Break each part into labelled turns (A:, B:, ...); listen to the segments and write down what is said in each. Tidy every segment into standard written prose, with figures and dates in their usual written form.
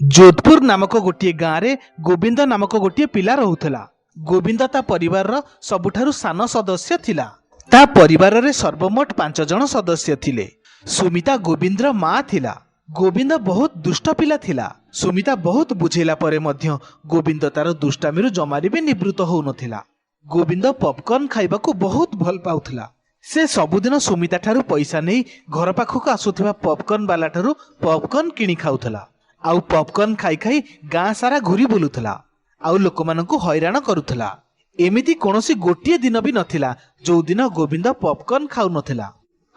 A: जोधपुर नामक गोटे गाँव में गोविंद नामक गोटे पिला रहुथला। गोविंद ता परिवार सबुठारु सान सदस्य थिला। ता परिवार रे सर्वमोट 5 जन सदस्य थिले। सुमिता गोविंदर माँ थिला। गोविंद बहुत दुष्ट पिला थिला। सुमिता बहुत बुझेला परे मध्य गोविंद तार दुष्टामीरु जमारी भी निवृत्त हो नथिला। गोविंद पॉपकॉर्न खाइबाकू बहुत भल पाउथला। से सबुदिन सुमिता ठारू पैसा नहीं घर पाखक आसुथिबा पॉपकॉर्न वाला ठारू पॉपकॉर्न किणी खाउथला। आउ पॉपकॉर्न खाई खाई गाँ सारा घूरी बुलुथला। आउ लोक मानकू हैरान करुथला। एमिति कोनोसी गोटिए दिन भी नथिला जो दिन गोविंद पॉपकॉर्न खाउ नथिला।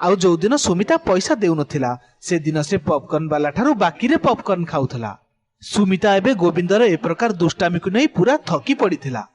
A: आउ जो दिन सुमिता पैसा देउ नथिला से दिन से पॉपकॉर्न वाला ठारू बाकी रे पॉपकॉर्न खाउथला। सुमिता एबे गोविंदर ए प्रकार दुष्टामी को नहीं पूरा थकी पड़िथिला।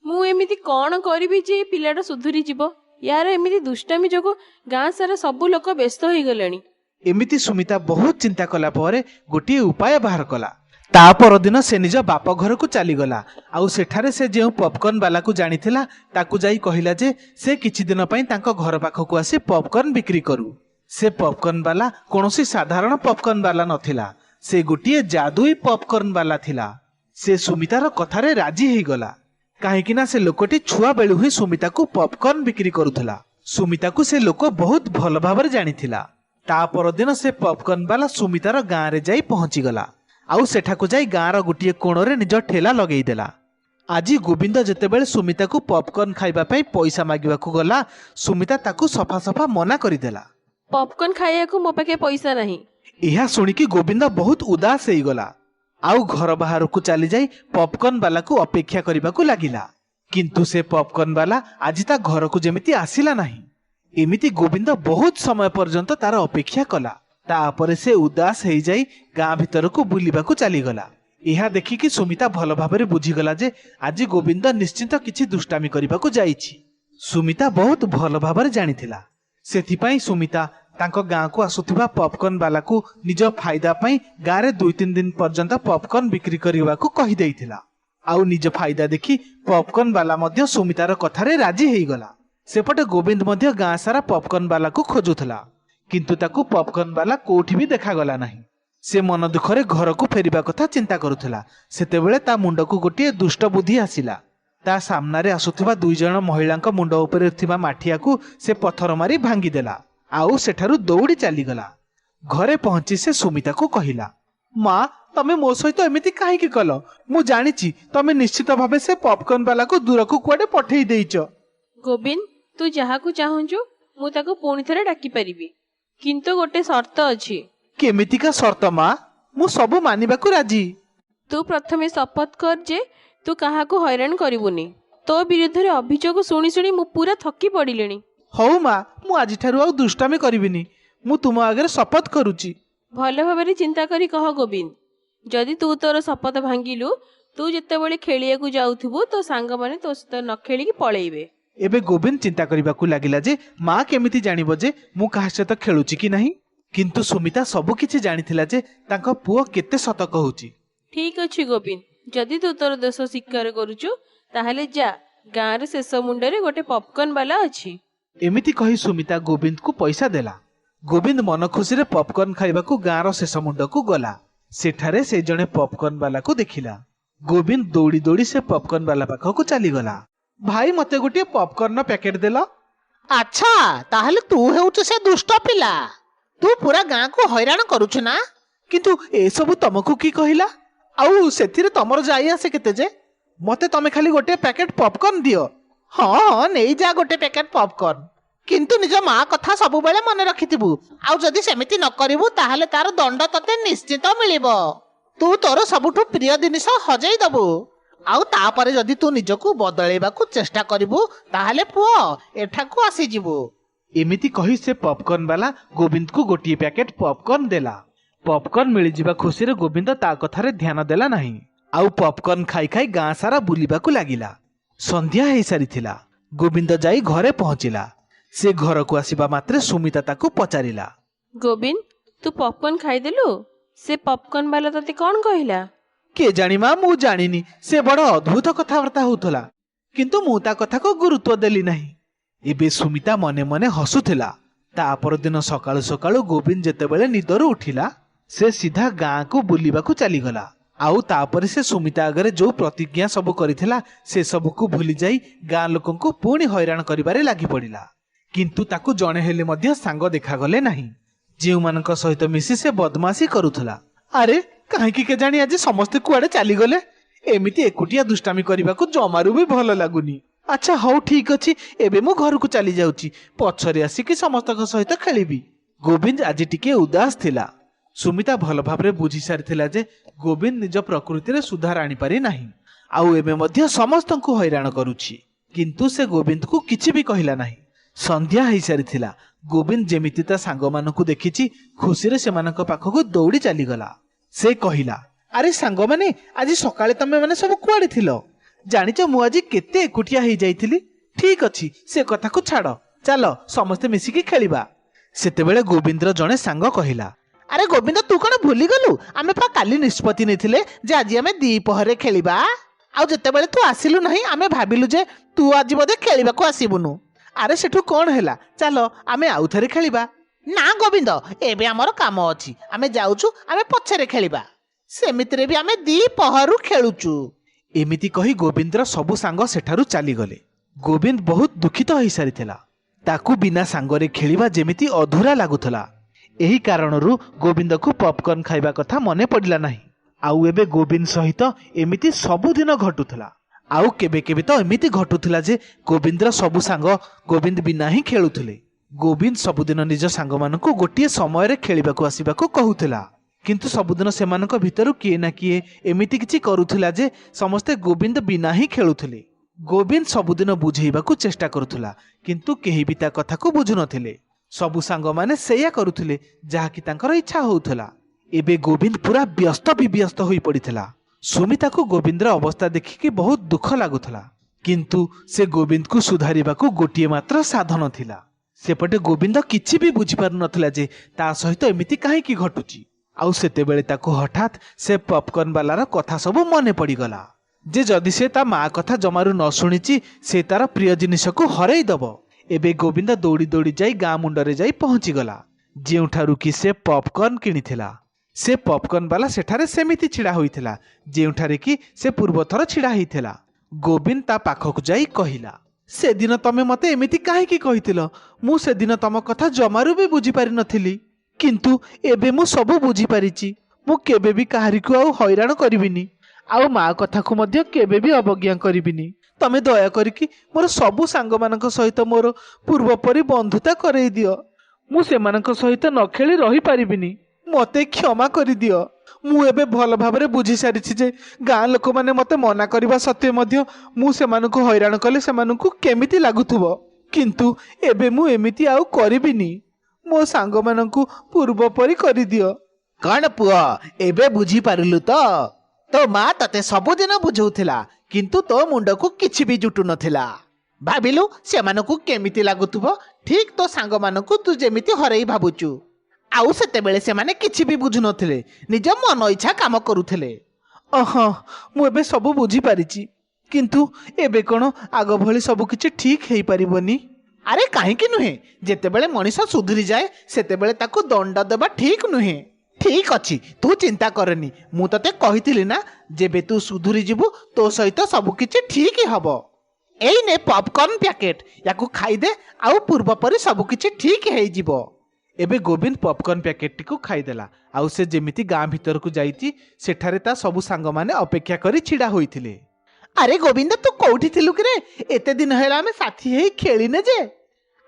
B: मु एमिति कोन करबी जे पिलाटा सुधुरी जीवो। यार एमिति दुष्टामी जोगो गाँ सारा सब लोक व्यस्त होई गलेनी।
A: एमिति सुमिता बहुत चिंता कला परे गोटे उपाय बाहर कला। ता परदिन से निज बाप घर को चली गला। आउ सेठारे से जे पॉपकॉर्न वाला को जानिथिला ताकू जाई कहिला जे से किछि दिन पई तांको घर पाखकू आसी पॉपकॉर्न बिक्री करू। से पॉपकॉर्न वाला कोनोसी साधारण पॉपकॉर्न वाला नथिला। से गोटे जादुई पॉपकॉर्न वाला थिला। से सुमितार कथारे राजी हेई गला। काहेकि ना से लोकटी छुआ बेलु ही सुमिता को पॉपकॉर्न बिक्री करुथला। सुमिता को से लोक बहुत भल भाबरे जानिथिला। ता परदिन से पॉपकॉर्न वाला सुमितार गाँ रे जाई पहुंची गला। आउ सेठाकू जाई गाँर गोटे कोणरे निज ठेला लगेई देला। आज गोविंद जेतेबेले सुमिता को पॉपकॉर्न खाइबा पई पैसा मागिबाकू गला सुमिता ताकू सफा सफा मना करिदेला।
B: पॉपकॉर्न खाइयाकू मो पाखे पैसा नहीं।
A: यह सुनिकी गोविंद बहुत उदास हेई गला। आउ घर बाहर को चली जाई पॉपकॉर्न वाला को अपेक्षा करबाकू लागिला। किंतु से पॉपकॉर्न वाला आज ता घर को जेमिति आसिला नहीं। एमिति गोविंद बहुत समय पर्यंत तार अपेक्षा कला। तापरे से उदास हेई जाई गाँ भीतर को बुलिबाकू चली गला। यह देखिकी सुमिता भल भाबरे बुझीगला जे आज गोविंद निश्चिंत किछि दुष्टामी करबाकू जाईछि। सुमिता बहुत भल भाबरे जानिथिला। सेथिपाई सुमिता तांको गाँ को आसुथिबा पॉपकॉर्न वाला को निज फायदा पई गाँ रे 2-3 दिन पर्यंत पॉपकॉर्न बिक्री करबाकू कहि देइथिला। आउ निज फायदा देखि पॉपकॉर्न वाला मध्य सुमितार कथारे राजी हेई गला। सेपटे गोविंद मध्य गाँ सारा पॉपकॉर्न वाला को खोजुथला। किंतु ताकू पॉपकॉर्न वाला कोठी भी देखा गला नहीं। से मन दुखरे घर को फेरिबा कथा चिंता करुथला। सेतेबेले ता मुंड को गोटे दुष्ट बुद्धि आसिला। ता सामना रे आसुथिबा 2 जण महिलांक मुंड उपरे थिबा माठिया को से पत्थर मारी भांगी देला। आउ सेठारु दौड़ी चली गला। घरे पहुंची से सुमिता को कहिला, माँ तमे मो सहित एमिति काहेकि कल? मु जानिछि तमे निश्चित भाबे से पॉपकॉर्न वाला को दूर को कुआडे पठेई देइछ।
B: गोविंद तू जहा को चाहूचु मु ताको पुणी थरे डाकी परिबी। किंतु गोटे शर्त अछि।
A: केमितिका शर्त माँ? मु सब मानिबाकू राजी।
B: तू प्रथमे शपथ कर जे तू काहाको हैरान करिवुनी। तो विरुद्ध रे अभियोग सुनी सुनी मु पूरा थकी पड़िलेनी।
A: हौ माँ मु आज ठारू आउ दुष्टामी करिबिनी। मु तुम आगे शपथ करूची।
B: भल भाबरे चिंता करी कह गोविंद। जदि तू तोर शपथ भांगिलु तू जेतेबेले खेलियाकू जाउथिबु तो सांग माने तो सहित न खेलिकी पळेइबे।
A: एबे गोविंद चिंता करबाकू लागिला जे माँ केमिति जानिबो जे मु काहा सहित खेलुची कि नहीं। किंतु सुमिता सब किछि जानिथिला जे तांको पुओ केते सत कहूची।
B: ठीक अछि गोविंद, जदि तू तोर दोष स्वीकार करूचु ताहले जा गाँ रे शेष मुंडरे गोटे पॉपकॉर्न वाला अछि।
A: एमिति कही सुमिता गोविंद को पैसा देला। गोविंद मन खुशी रे पॉपकॉर्न खाइबाकू गाँ रो शेष मुंड को गला। सेठारे से जणे पॉपकॉर्न वाला को देखिला। गोविंद दौड़ी दौड़ी से पॉपकॉर्न वाला पाखकू चली गला। भाई मते गोटे पॉपकॉर्न पैकेट देला।
C: अच्छा ताहले तू हेउछु से दुष्ट पिला। तू पूरा गाँ को हैरान करूछु ना।
A: किंतु ए सब तमकू की कहिला? आउ सेथिरे तमर जाई आसे केते जे? मते तमे खाली गोटे पैकेट पॉपकॉर्न दियो।
C: हाँ नहीं जा गोटे पैकेट पॉपकॉर्न। किंतु निज माँ कथा सब बेले मन रखिथिबु। आउ जदि सेमिति न करिवु ताहले तार दंड तते निश्चित मिलिबो। तू तोर सबुठु प्रिय जिनिस हजेई दबु। आउ तापरे जदि तू निजको बदलेबाकू चेष्टा करिवु ताहले पुओ एठाकू आसी जिवु।
A: एमिति कही से पॉपकॉर्न वाला गोविंद को गोटे पैकेट पॉपकॉर्न देला। पॉपकॉर्न मिली जिबा खुशी रे गोविंद ता कथारे ध्यान देला नहीं। आउ पॉपकॉर्न खाई खाई गाँ सारा बुलिबाकू लागिला। संध्या हेई सारिथिला। गोविंद जाई घरे पहुंचिला। से घर को आसीबा मात्रे सुमिता ताकू पचारिला,
B: गोविंद तू पॉपकॉर्न खाइदेलु? से पॉपकॉर्न वाला तते कोन कहिला?
A: के जानी माँ मु जानिनी। से बड़ अद्भुत कथाबार्ता होउथला किंतु मु ता कथा को गुरुत्व देली नहीं। एबे सुमिता मने मने हसुथिला। ता परदिन सकाळु सकाळु गोविंद जेतेबेले निदरु उठिला से सीधा गाँ को बुलिबाकू चली गला। आउ तापर से सुमिता आगरे जो प्रतिज्ञा सब करिथिला से सबको भूली जाई गाँ लोकंकु पुणी हैरान करिबारे लागि पड़िला। किंतु ताकू जणे हेले मध्य सांग देखागले नाही जेउ मानक सहित मिसी से बदमाशी करुथला। अरे काहेकि के जानी आज समस्ते कुआडे चली गले एमिति एकुटिया दुष्टामी करबाकू जमारू भी भल लागुनी। अच्छा हौ ठीक अछि एबे मु घर को चली जाउची पछरे आसी कि समस्तक सहित खेलिबी। गोविंद आज टिके उदास थिला। सुमिता भल भाबरे बुझी सारिथिला जे गोविंद निज प्रकृति रे सुधार आनी पारि नाही आउ एबे मध्य समस्तंकु हैरान करूची। किंतु से गोविंद को किछि भी कहिला नाही। संध्या हेई सारिथिला। गोविंद जेमिति ता सांग मानकु देखिछि खुशी रे सेमानक पाखकु दौड़ी चली गला। से कहिला अरे सांग माने आज सकाळे तमे माने सब कुआडे थिलो जानिच मु आज केते एकुटिया हेई जाईथिली। ठीक अछि से कथा को छाड़ चलो समस्ते मिसिकी खेलिबा। सेतेबेले गोविंदर जणे सांग कहिला
C: अरे गोविंद तू कौन भूली गलु आमे पा काली निष्पत्ति नेथिले जे आज आमे दीपहरे खेलिबा आउ जेतेबेले तू आसिलु नहीं आमे भाबिलु जे तू आज बोधे खेलिबा को आसीबुनु।
A: अरे सेठू कौन हैला चलो आमे आउ थरे खेलिबा।
C: ना गोविंद एबे हमर काम अछि आमे जाउछु आमे पछरे खेलिबा सेमितिरे भी आमे दीपहरु खेलुछु।
A: एमिति कही गोविंदर सबु सांग सेठारु चली गले। गोविंद बहुत दुखित होई सारिथिला। ताकू बिना सांगरे खेलिबा जेमिति अधूरा लागुथला। एही कारणरू गोविंद को पॉपकॉर्न खाइबा कथा मने पड़िला नाही। आउ एबे गोविंद सहित एमिति सबुदिन घटुथला। आउ केबे केबे तो एमिति घटुथला जे गोविंदर सबु सांग गोविंद बिना ही खेलुथले। गोविंद सबुदिन निज सांग मानकु गोटिए समय रे खेलिबाकू आसीबाकू कहूथला। किंतु सबुदिन सेमानक भितरु किए ना किए एमिति किछि करूथला जे समस्ते गोविंद बिना ही खेलुथले। गोविंद सबुदिन बुझेइबाकू चेष्टा करूथला किंतु केही भी ता कथा को बुझु नथिले। सबु सांग माने सेया करूथले जहा कि तांकर इच्छा होउथला। एबे गोविंद पूरा व्यस्त विव्यस्त होई पड़िथला। सुमिता को गोविंदर अवस्था देखिकी बहुत दुख लागुथला किंतु से गोविंद को सुधारिबाकू गोटिए मात्र साधन थिला। सेपटे गोविंद किछि भी बुझी पारु नथिला जे ता सहित एमिति काहेकि घटुची। आउ सेतेबेले ताकू हठात से पॉपकॉर्न वालार कथा सब मने पड़ीगला जे जदि से ता माँ कथा जमारू न शुणिची से तार प्रिय जिनिस को हरई दब। एबे गोविंद दौड़ी दौड़ी जाई गाँ मुंडरे जाई पहुंची गला जेउठारू कि से पॉपकॉर्न किनिथिला। से पॉपकॉर्न वाला सेठारे सेमिति छिड़ा होइथिला जेउठारे कि से पूर्व थर छिड़ा होइथिला। गोविंद ता पाखकु जाई कहिला से दिन तमे मते एमिति काहेकि कहिथिलो मु से दिन तम कथा जमारू भी बुझी पारि नथिली किंतु एबे मु सब बुझी पारिची। मु केबे भी काहारी को आउ हैरान करिबिनी आउ माँ कथा को मध्य केबे भी अवज्ञा करिबिनी। तमे दया करिकी मोर सबु सांग मानक सहित मोर पूर्व परि बंधुता करई दियो। मु सेमानक सहित न खेली रही पारिबिनी मते क्षमा करि दियो। मु एबे भल भाबरे बुझी सारिछि जे गाँ लोक माने मते मना करिबा सत्य मध्य मु सेमानकु हैरान कले सेमानकु केमिति लागुथुबो किंतु एबे मु एमिति आउ करिबिनी। मो सांग मानकु पूर्व परि करि दियो।
C: कौन पुआ एबे बुझी पारिलु तो माँ तते सबुदिन बुझौथिला किंतु तो मुंड को किछि भी जुटु नथिला। भाबिलु सेमानकु केमिति लागुथुबो ठीक तो सांग मानकु तू जेमिति हरई भाबुचु। आउ सेतेबेले सेमाने किछि भी बुझु नथिले निज मन इच्छा काम करूथिले।
A: मु एबे सब बुझी पारिची किंतु एबे कोन आग भली सब किछि ठीक हेई परिबोनी।
C: अरे काहेकि नुहे जेतेबेले मनीष सुधुरी जाए सेतेबेले ताकू दंड देबा ठीक नुहे। ठीक अछि तू चिंता करनी मु तते कहिथिली ना जेबे तू सुधुरी जिबु तो सहित सब किछि ठीक ही हबो। एई ने पॉपकॉर्न पैकेट याकू खाई दे आउ पूर्व परि सब किछि ठीक हेई जिवो।
A: एबे गोविंद पॉपकॉर्न पैकेट टी को खाईदेला आउ से जेमिति गाँ भीतर को जाईची सेठारे ता सबु सांग माने अपेक्षा करी छिड़ा होइथिले।
C: अरे गोविंद तू कोठी थिलु कि रे एते दिन हैला हमें साथी हेई खेलिने जे।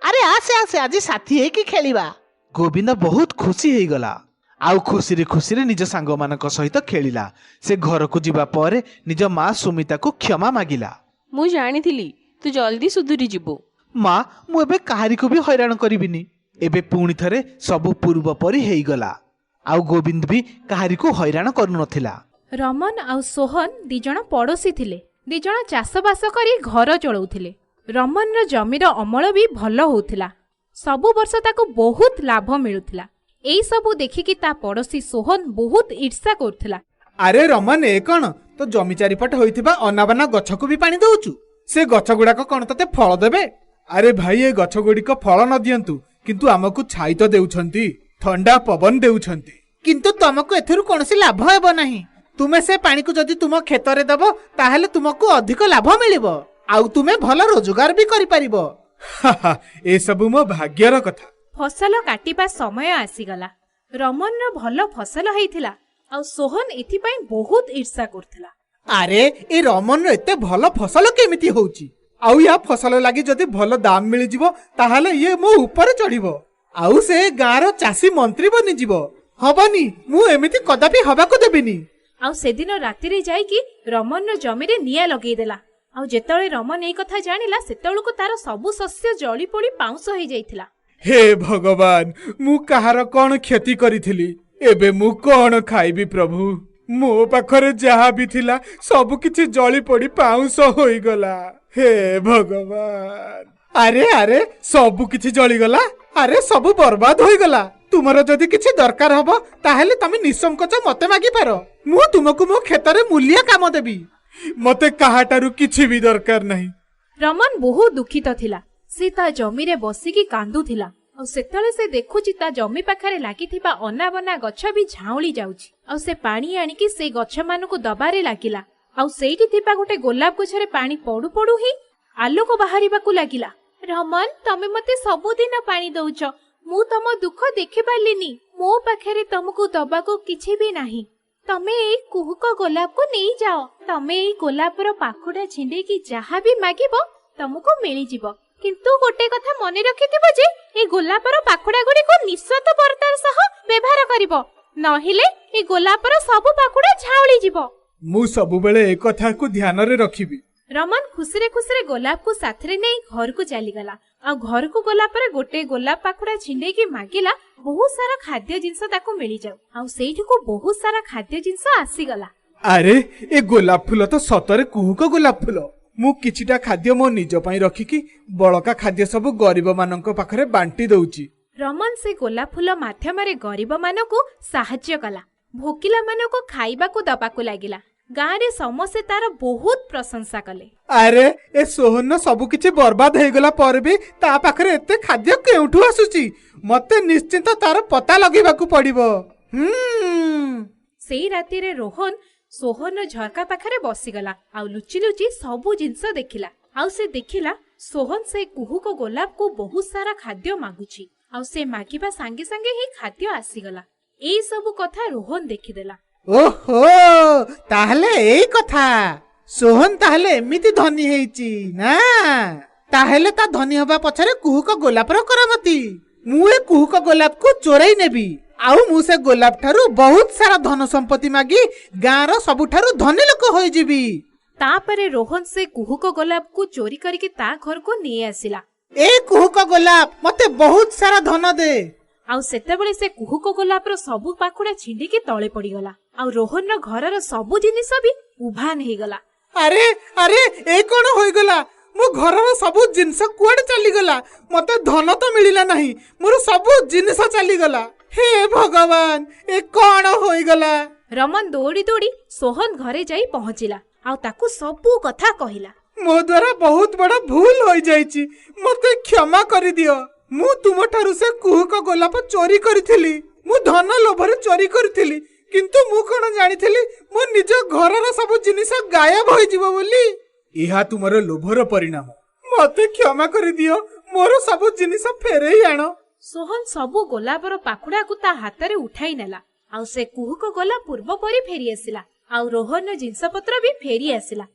C: अरे आसे आसे आज साथी हेई कि खेलिबा।
A: गोविंद बहुत खुशी हेई गला आउ खुशी रे निज सांग मानक सहित खेलिला। से घर को जिबा परे निज माँ सुमिता को क्षमा मागिला।
B: मु जानिथिली तू जल्दी सुधुरी जिबो।
A: माँ मु एबे काहारी को भी हैरान करिबिनी। एबे पुणी थरे सबु पूर्व परि हेई गला आउ गोविंद भी काहारी को हैरान करु नथिला।
D: रमन आउ सोहन दिजण पड़ोसी थिले। दिजण चाषबास करी घर चलाउथिले। रमन र जमीर अमल भी भल होउथिला। सबु वर्ष ताको बहुत लाभ मिलुथिला। एई सबु देखिकी ता पड़ोसी सोहन बहुत ईर्ष्या करथिला।
E: अरे रमन ए कौन तो जमी चारिपट होइथिबा अनाबना गछ को भी पानी दउचु से गछ गुड़ाक कौन तते फल देबे। अरे भाई ए गछ गुड़िक फल न दियंतु किंतु आमको छाई तो देउछंती ठंडा पवन देउछंती
C: किंतु तुमको एथुरु कोनसी लाभ हेबो नाही। ତୁମେ ସେ ପାଣିକୁ ଯଦି ତୁମ କ୍ଷେତରେ ଦେବ ତାହେଲେ ତୁମକୁ ଅଧିକ ଲାଭ ମିଳିବ ଆଉ ତୁମେ ଭଲ ରୋଜଗାର ବି କରିପାରିବ।
E: ଏସବୁ ମୋ ଭାଗ୍ୟର କଥା।
D: ଫସଲ କାଟିବା ସମୟ ଆସିଗଲା। ରମନର ଭଲ ଫସଲ ହେଇଥିଲା ଆଉ ସୋହନ ଏଥିପାଇଁ ବହୁତ ଈର୍ଷା କରୁଥିଲା।
E: ଆରେ ଏ ରମନର ଏତେ ଭଲ ଫସଲ କେମିତି ହଉଛି? ଆଉ ୟା ଫସଲ ଲାଗି ଯଦି ଭଲ ଦାମ ମିଳିଯିବ ତାହେଲେ ଇଏ ମୋ ଉପରେ ଚଢିବ ଆଉ ସେ ଗାଁର ଚାଷୀ ମନ୍ତ୍ରୀ ବନିଯିବ। ହବନି, ମୁଁ ଏମିତି କଦାପି ହବାକୁ ଦେବିନି।
D: ଆଉ ସେଦିନ ରାତିରେ ଯାଇକି ରମନର ଜମିରେ ନିଆଁ ଲଗେଇଦେଲା। ଆଉ ଯେତେବେଳେ ରମନ ଏଇ କଥା ଜାଣିଲା ସେତେବେଳକୁ ତାର ସବୁ ଶସ୍ୟ ଜଳି ପୋଡି ପାଉଁଶ ହେଇଯାଇଥିଲା।
E: ହେ ଭଗବାନ, ମୁଁ କାହାର କଣ କ୍ଷତି କରିଥିଲି? ଏବେ ମୁଁ କଣ ଖାଇବି ପ୍ରଭୁ? ମୋ ପାଖରେ ଯାହା ବି ଥିଲା ସବୁ କିଛି ଜଳି ପୋଡି ପାଉଁଶ ହୋଇଗଲା। ହେ ଭଗବାନ! ଆରେ ଆରେ, ସବୁ କିଛି ଜଳିଗଲା। ଆରେ ସବୁ ବର୍ବାଦ ହୋଇଗଲା। ତୁମର ଯଦି କିଛି ଦରକାର ହବ ତାହେଲେ ତମେ ନିଃସଙ୍କୋଚ ମତେ ମାଗିପାର। ମୁଁ ତୁମକୁ ମୋ କ୍ଷେତରେ ମୂଲିଆ କାମ ଦେବି। ମତେ କାହାଠାରୁ କିଛି ବି ଦରକାର ନାହିଁ।
D: ରମନ ବହୁତ ଦୁଃଖିତ ଥିଲା। ସେ ତା ଜମିରେ ବସିକି କାନ୍ଦୁଥିଲା। ଆଉ ସେତେବେଳେ ସେ ଦେଖୁଛି ତା ଜମି ପାଖରେ ଲାଗିଥିବା ଅନାବନା ଗଛ ବି ଝାଉଁଳି ଯାଉଛି। ଆଉ ସେ ପାଣି ଆଣିକି ସେ ଗଛମାନଙ୍କୁ ଦବାରେ ଲାଗିଲା। ଆଉ ସେଇଠି ଥିବା ଗୋଟେ ଗୋଲାପ ଗଛରେ ପାଣି ପଡୁ ପଡୁ ହିଁ ଆଲୋକ ବାହାରିବାକୁ ଲାଗିଲା। ରମନ, ତମେ ମତେ ସବୁଦିନ ପାଣି ଦଉଛ, ମୁଁ ତମ ଦୁଃଖ ଦେଖିପାରିଲିନି। ମୋ ପାଖରେ ତମକୁ ଦବାକୁ କିଛି ବି ନାହିଁ। ତମେ ଏଇ କୁହୁକ ଗୋଲାପକୁ ନେଇଯାଅ। ତମେ ଏଇ ଗୋଲାପର ପାଖୁଡା ଛିଣ୍ଡେଇକି ଯାହା ବି ମାଗିବ ତମକୁ ମିଳିଯିବ। କିନ୍ତୁ ଗୋଟେ କଥା ମନେ ରଖିଥିବ ଯେ ଏଇ ଗୋଲାପର ପାଖୁଡା ଗୁଡିକୁ ନିଃସ୍ୱାର୍ଥପରତାର ସହ ବ୍ୟବହାର କରିବ, ନହେଲେ ଏଇ ଗୋଲାପର ସବୁ ପାଖୁଡା ଝାଉଳି ଯିବ।
E: ମୁଁ ସବୁବେଳେ ଏ କଥାକୁ ଧ୍ୟାନରେ ରଖିବି।
D: ରମନ ଖୁସିରେ ଖୁସିରେ ଗୋଲାପକୁ ସାଥିରେ ନେଇ ଘରକୁ ଚାଲିଗଲା। ଆଉ ଘରକୁ ଗଲା ପରେ ଗୋଟେ ଗୋଲାପ ପାଖୁଡା ଛିଣ୍ଡେଇକି ମାଗିଲା ବହୁତ ସାରା ଖାଦ୍ୟ ଜିନିଷ ତାକୁ ମିଳିଯାଉ। ଆଉ ସେଇଠିକୁ ବହୁତ ସାରା ଖାଦ୍ୟ ଜିନିଷ ଆସିଗଲା।
E: ଆରେ, ଏ ଗୋଲାପ ଫୁଲ ତ ସତରେ କୁହୁକ ଗୋଲାପ ଫୁଲ। ମୁଁ କିଛିଟା ଖାଦ୍ୟ ମୋ ନିଜ ପାଇଁ ରଖିକି ବଳକା ଖାଦ୍ୟ ସବୁ ଗରିବ ମାନଙ୍କ ପାଖରେ ବାଣ୍ଟି ଦଉଛି।
D: ରମନ ସେ ଗୋଲାପ ଫୁଲ ମାଧ୍ୟମରେ ଗରିବ ମାନଙ୍କୁ ସାହାଯ୍ୟ କଲା। ଭୋକିଲା ମାନଙ୍କୁ ଖାଇବାକୁ ଦବାକୁ ଲାଗିଲା। ଗାଁରେ ସମସ୍ତେ ତାର ବହୁତ ପ୍ରଶଂସା କଲେ।
E: ଆରେ, ଏ ସୋହନ ସବୁ କିଛି ବର୍ବାଦ ହେଇଗଲା ପରେ ବି ତା ପାଖରେ ଏତେ ଖାଦ୍ୟ କେଉଁଠୁ ଆସୁଛି? ମତେ ନିଶ୍ଚିନ୍ତ ତାର ପତା ଲଗେଇବାକୁ ପଡିବ।
D: ସେଇ ରାତିରେ ରୋହନ ସୋହନ ଝରକା ପାଖରେ ବସିଗଲା ଆଉ ଲୁଚି ଲୁଚି ସବୁ ଜିନିଷ ଦେଖିଲା। ଆଉ ସେ ଦେଖିଲା ସୋହନ ସେ କୁହୁକ ଗୋଲାପକୁ ବହୁତ ସାରା ଖାଦ୍ୟ ମାଗୁଛି। ଆଉ ସେ ମାଗିବା ସାଙ୍ଗେ ସାଙ୍ଗେ ହିଁ ଖାଦ୍ୟ ଆସିଗଲା। ଏଇ ସବୁ କଥା ରୋହନ ଦେଖିଦେଲା।
C: ଓହୋ, ତାହେଲେ ଏଇ କଥା। ସୋହନ ତାହେଲେ ଏମିତି ଧନୀ ହେଇଛି ନା? ତାହେଲେ ତା ଧନୀ ହବା ପଛରେ କୁହୁକ ଗୋଲାପର କରାମତି। ମୁଁ ଏ କୁହୁକ ଗୋଲାପକୁ ଚୋରେଇ ନେବି ଆଉ ମୁଁ ସେ ଗୋଲାପ ଠାରୁ ବହୁତ ସାରା ଧନ ସମ୍ପତ୍ତି ମାଗି ଗାଁର ସବୁଠାରୁ ଧନୀ ଲୋକ ହୋଇଯିବି।
D: ତାପରେ ରୋହନ ସେ କୁହୁକ ଗୋଲାପକୁ ଚୋରି କରିକି ତା ଘରକୁ ନେଇ ଆସିଲା।
C: ଏ କୁହୁକ ଗୋଲାପ, ମତେ ବହୁତ ସାରା ଧନ ଦେ।
D: ଆଉ ସେତେବେଳେ ସେ କୁହୁକ ଗୋଲାପର ସବୁ ପାଖୁଡା ଛିଣ୍ଡିକି ତଳେ ପଡିଗଲା। ଆଉ ରୋହନର ଘରର ସବୁ ଜିନିଷ ବି ଉଭାନ ହେଇଗଲା।
E: ଆରେ ଆରେ, ଏ କଣ ହୋଇଗଲା? ମୋ ଘରର ସବୁ ଜିନିଷ କୁଆଡେ ଚାଲିଗଲା? ମତେ ଧନ ତ ମିଳିଲା ନାହିଁ, ମୋର ସବୁ ଜିନିଷ ଚାଲିଗଲା। ହେ ଭଗବାନ, ଏ କଣ ହୋଇଗଲା?
D: ରମନ ଦୌଡି ଦୌଡି ସୋହନ ଘରେ ଯାଇ ପହଞ୍ଚିଲା ଆଉ ତାକୁ ସବୁ କଥା କହିଲା।
E: ମୋ ଦ୍ୱାରା ବହୁତ ବଡ ଭୁଲ ହୋଇଯାଇଛି, ମତେ କ୍ଷମା କରିଦିଅ। ମୁଁ ତୁମଠାରୁ ସେ କୁହୁକ ଗୋଲାପ ଚୋରି କରିଥିଲି। ମୁଁ ଧନ ଲୋଭରେ ଚୋରି କରିଥିଲି, କିନ୍ତୁ ମୁଁ କଣ ଜାଣିଥିଲି ମୋ ନିଜ ଘରର ସବୁ ଜିନିଷ ଗାୟବ ହୋଇଯିବ ବୋଲି। ଏହା ତୁମର ଲୋଭର ପରିଣାମ। ମତେ କ୍ଷମା କରିଦିଅ, ମୋର ସବୁ ଜିନିଷ ଫେରେଇ ଆଣ।
D: ସୋହନ ସବୁ ଗୋଲାପର ପାଖୁଡାକୁ ତା ହାତରେ ଉଠାଇ ନେଲା। ଆଉ ସେ କୁହୁକ ଗୋଲାପ ପୂର୍ବ ପରି ଫେରି ଆସିଲା। ଆଉ ରୋହନର ଜିନିଷ ପତ୍ର ବି ଫେରି ଆସିଲା।